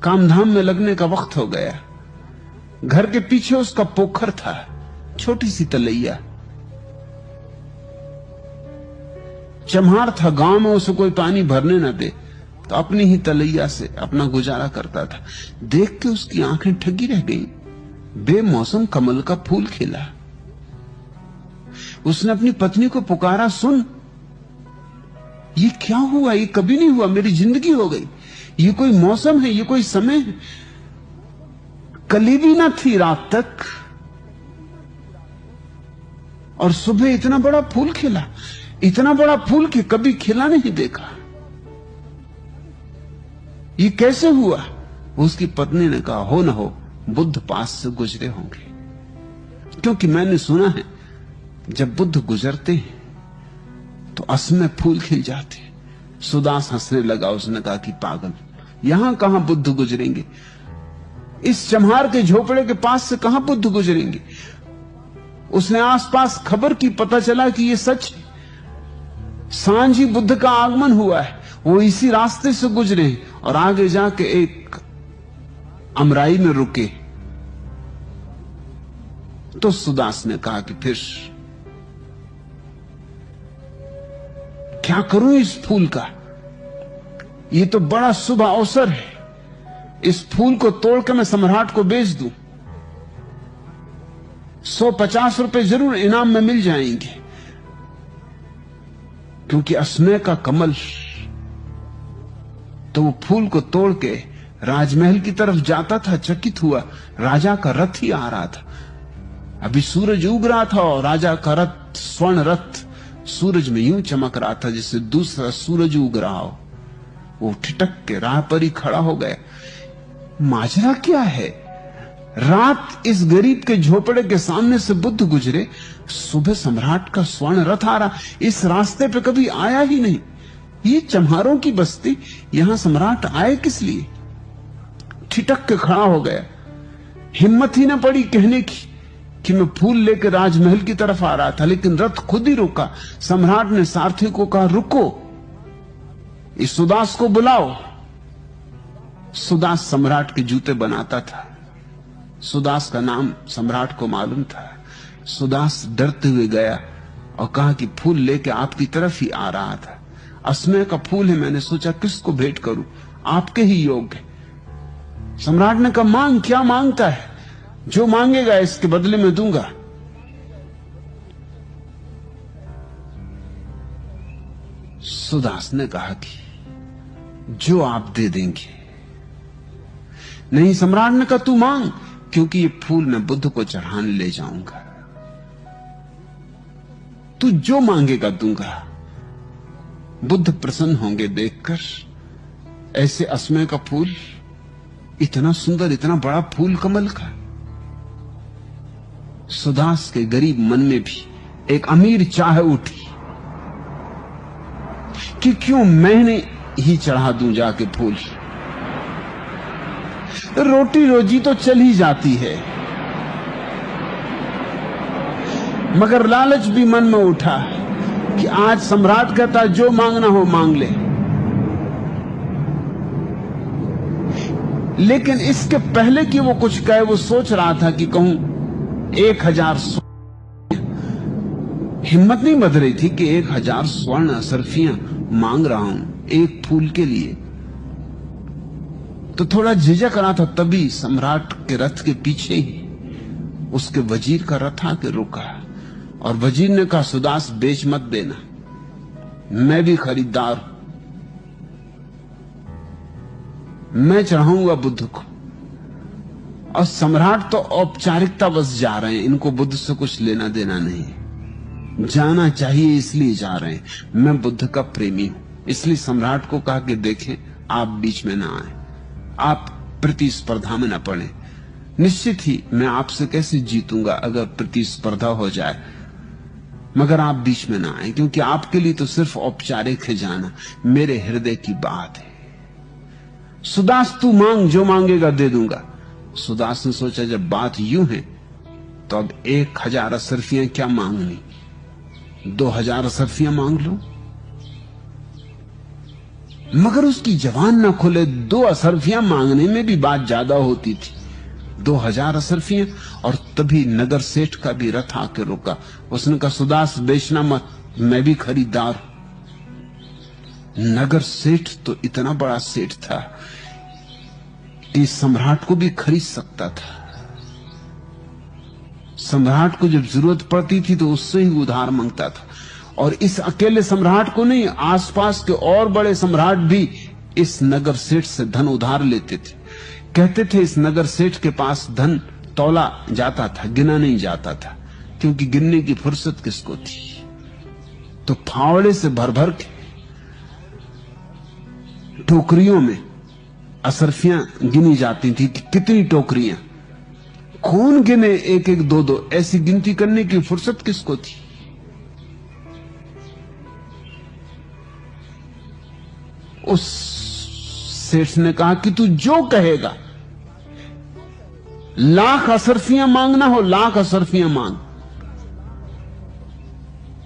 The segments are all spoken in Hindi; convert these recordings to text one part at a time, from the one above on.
कामधाम में लगने का वक्त हो गया। घर के पीछे उसका पोखर था, छोटी सी तलैया। चम्हार था, गांव में उसे कोई पानी भरने न दे तो अपनी ही तलैया से अपना गुजारा करता था। देख के उसकी आंखें ठगी रह गईं। बेमौसम कमल का फूल खिला। उसने अपनी पत्नी को पुकारा, सुन, ये क्या हुआ? ये कभी नहीं हुआ, मेरी जिंदगी हो गई। ये कोई मौसम है, ये कोई समय है? कली भी ना थी रात तक और सुबह इतना बड़ा फूल खिला। इतना बड़ा फूल कि कभी खिला नहीं देखा। ये कैसे हुआ? उसकी पत्नी ने कहा, हो ना हो, बुद्ध पास से गुजरे होंगे। क्योंकि मैंने सुना है जब बुद्ध गुजरते हैं तो असमय फूल खिल जाते हैं। सुदास हंसने लगा। उसने कहा कि पागल, यहां कहां बुद्ध गुजरेंगे? इस चम्हार के झोपड़े के पास से कहां बुद्ध गुजरेंगे? उसने आसपास खबर की, पता चला कि यह सच है। सांझ ही बुद्ध का आगमन हुआ है। वो इसी रास्ते से गुजरे हैं और आगे जाके एक अमराई में रुके। तो सुदास ने कहा कि फिर क्या करूं इस फूल का? ये तो बड़ा शुभ अवसर है। इस फूल को तोड़ के मैं सम्राट को बेच दूं, 150 रुपए जरूर इनाम में मिल जाएंगे। क्योंकि असमय का कमल। तो वो फूल को तोड़ के राजमहल की तरफ जाता था। चकित हुआ, राजा का रथ ही आ रहा था। अभी सूरज उग रहा था और राजा का रथ, स्वर्ण रथ, सूरज में यूं चमक रहा था जैसे दूसरा सूरज उग रहा हो। वो ठिठक के राह पर ही खड़ा हो गया। माजरा क्या है? रात इस गरीब के झोपड़े के सामने से बुद्ध गुजरे, सुबह सम्राट का स्वर्ण रथ आ रहा। इस रास्ते पे कभी आया ही नहीं। ये चम्हारों की बस्ती, यहां सम्राट आए किस लिए? ठिठक के खड़ा हो गया। हिम्मत ही ना पड़ी कहने की कि मैं फूल लेकर राजमहल की तरफ आ रहा था, लेकिन रथ खुद ही रुका। सम्राट ने सारथी को कहा, रुको, इस सुदास को बुलाओ। सुदास सम्राट के जूते बनाता था। सुदास का नाम सम्राट को मालूम था। सुदास डरते हुए गया और कहा कि फूल लेके आपकी तरफ ही आ रहा था। असमय का फूल है, मैंने सोचा किसको भेंट करूं, आपके ही योग्य। सम्राट ने कहा, मांग, क्या मांगता है? जो मांगेगा इसके बदले में दूंगा। सुदास ने कहा कि जो आप दे देंगे। नहीं, सम्राट ने कहा, तू मांग, क्योंकि ये फूल मैं बुद्ध को चढ़ाने ले जाऊंगा। तू जो मांगेगा दूंगा। बुद्ध प्रसन्न होंगे देखकर ऐसे असमय का फूल, इतना सुंदर, इतना बड़ा फूल कमल का। सुदास के गरीब मन में भी एक अमीर चाह उठी कि क्यों मैंने ही चढ़ा दूं जाके फूल। रोटी रोजी तो चल ही जाती है, मगर लालच भी मन में उठा कि आज सम्राट कहता जो मांगना हो मांग ले। लेकिन इसके पहले कि वो कुछ कहे, वो सोच रहा था कि कहूं 1000 हिम्मत नहीं बध रही थी कि 1000 स्वर्ण असरफियां मांग रहा हूं एक फूल के लिए। तो थोड़ा झिझक रहा था। तभी सम्राट के रथ के पीछे ही उसके वजीर का रथ आके रुका और वजीर ने कहा, सुदास बेच मत देना, मैं भी खरीदार हूं, मैं चढ़ाऊंगा बुद्ध को। और सम्राट तो औपचारिकता बस जा रहे हैं, इनको बुद्ध से कुछ लेना देना नहीं। जाना चाहिए इसलिए जा रहे हैं। मैं बुद्ध का प्रेमी हूं, इसलिए सम्राट को कहा कि देखें आप बीच में ना आए, आप प्रतिस्पर्धा में ना पड़े। निश्चित ही मैं आपसे कैसे जीतूंगा अगर प्रतिस्पर्धा हो जाए, मगर आप बीच में ना आए, क्योंकि आपके लिए तो सिर्फ औपचारिक है जाना, मेरे हृदय की बात है। सुदास तू मांग, जो मांगेगा दे दूंगा। सुदास ने सोचा जब बात यूं है तो अब 1000 असरफियां क्या मांगनी, 2000 असरफियां मांग लो। मगर उसकी जबान ना खुले। 2 असरफियां मांगने में भी बात ज्यादा होती थी, 2000 असरफियां। और तभी नगर सेठ का भी रथ आके रुका। उसने कहा, सुदास बेचना मत, मैं भी खरीदार हूं। नगर सेठ तो इतना बड़ा सेठ था कि सम्राट को भी खरीद सकता था। सम्राट को जब जरूरत पड़ती थी तो उससे ही उधार मांगता था। और इस अकेले सम्राट को नहीं, आसपास के और बड़े सम्राट भी इस नगर सेठ से धन उधार लेते थे। कहते थे इस नगर सेठ के पास धन तौला जाता था, गिना नहीं जाता था, क्योंकि गिनने की फुर्सत किसको थी। तो फावड़े से भर भर के टोकरियों में असरफियां गिनी जाती थी कि कितनी टोकरियां, कौन गिने 1-1, 2-2, ऐसी गिनती करने की फुर्सत किसको थी। उस सेठ ने कहा कि तू जो कहेगा, 1,00,000 असरफियां मांगना हो, 1,00,000 असरफियां मांग,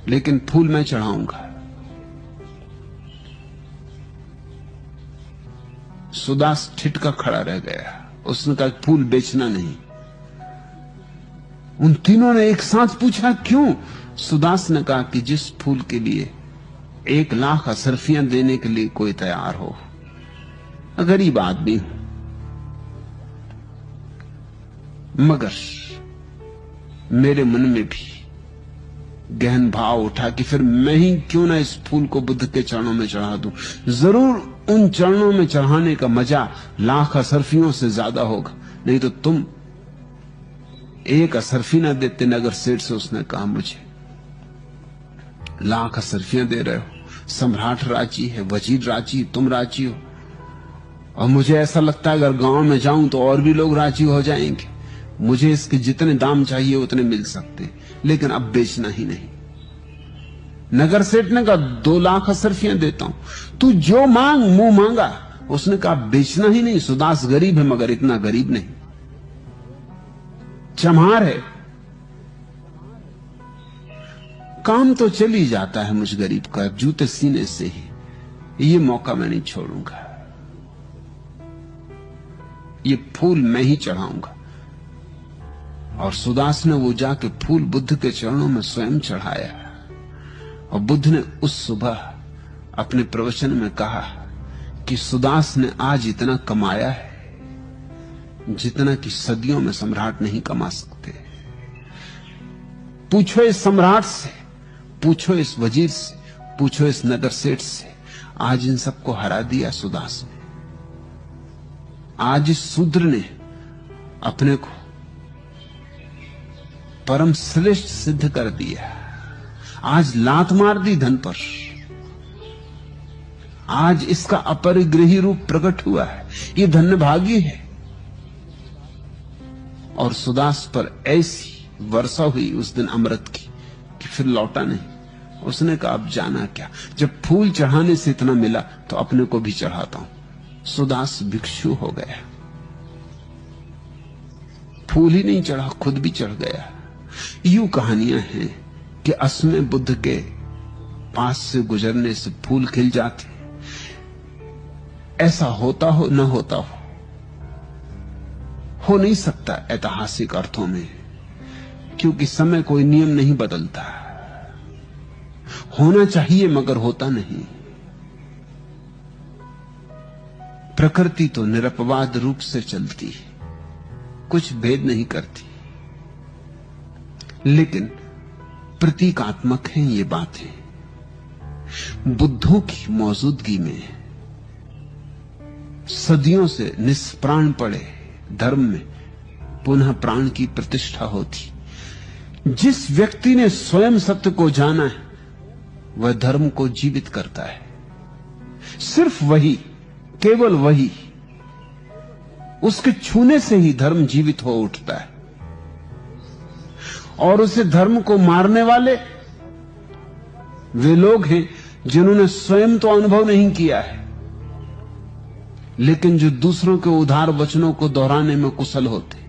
लेकिन फूल मैं चढ़ाऊंगा। सुदास ठिठका खड़ा रह गया। उसने कहा फूल बेचना नहीं। उन तीनों ने एक साथ पूछा क्यों? सुदास ने कहा कि जिस फूल के लिए 1,00,000 असरफियां देने के लिए कोई तैयार हो। गरीब आदमी हूं, मगर मेरे मन में भी गहन भाव उठा कि फिर मैं ही क्यों ना इस फूल को बुद्ध के चरणों में चढ़ा दूं। जरूर उन चरणों में चढ़ाने का मजा 1,00,000 असरफियों से ज्यादा होगा। नहीं तो तुम 1 असरफी ना देते नगर सेठ से। उसने कहा मुझे 1,00,000 असरफियां दे रहे हो, सम्राट राजी है, वजीर राजी, तुम राजी हो, और मुझे ऐसा लगता है अगर गांव में जाऊं तो और भी लोग राजी हो जाएंगे। मुझे इसके जितने दाम चाहिए उतने मिल सकते, लेकिन अब बेचना ही नहीं। नगर सेठ ने कहा 2,00,000 असरफियां देता हूं, तू जो मांग, मुंह मांगा। उसने कहा बेचना ही नहीं। सुदास गरीब है, मगर इतना गरीब नहीं, चमार है, काम तो चल ही जाता है मुझ गरीब का, जूते सीने से ही। ये मौका मैं नहीं छोड़ूंगा, ये फूल मैं ही चढ़ाऊंगा। और सुदास ने वो जाके फूल बुद्ध के चरणों में स्वयं चढ़ाया। और बुद्ध ने उस सुबह अपने प्रवचन में कहा कि सुदास ने आज इतना कमाया है जितना कि सदियों में सम्राट नहीं कमा सकते। पूछो इस सम्राट से, पूछो इस वजीर से, पूछो इस नगर सेठ से, आज इन सबको हरा दिया सुदास ने। आज इस शूद्र ने अपने को परम श्रेष्ठ सिद्ध कर दिया। आज लात मार दी धन पर। आज इसका अपरिग्रही रूप प्रकट हुआ है। ये धन्यभागी है। और सुदास पर ऐसी वर्षा हुई उस दिन अमृत की कि फिर लौटा नहीं। उसने कहा अब जाना क्या, जब फूल चढ़ाने से इतना मिला तो अपने को भी चढ़ाता हूं। सुदास भिक्षु हो गया, फूल ही नहीं चढ़ा, खुद भी चढ़ गया। यूं कहानियां हैं कि असमय बुद्ध के पास से गुजरने से फूल खिल जाते। ऐसा होता हो न होता हो नहीं सकता ऐतिहासिक अर्थों में, क्योंकि समय कोई नियम नहीं बदलता। होना चाहिए मगर होता नहीं। प्रकृति तो निरपवाद रूप से चलती है, कुछ भेद नहीं करती, लेकिन प्रतीकात्मक हैं ये बातें। बुद्धों की मौजूदगी में सदियों से निष्प्राण पड़े धर्म में पुनः प्राण की प्रतिष्ठा होती। जिस व्यक्ति ने स्वयं सत्य को जाना है वह धर्म को जीवित करता है। सिर्फ वही, केवल वही, उसके छूने से ही धर्म जीवित हो उठता है। और उसे धर्म को मारने वाले वे लोग हैं जिन्होंने स्वयं तो अनुभव नहीं किया है, लेकिन जो दूसरों के उदार वचनों को दोहराने में कुशल होते।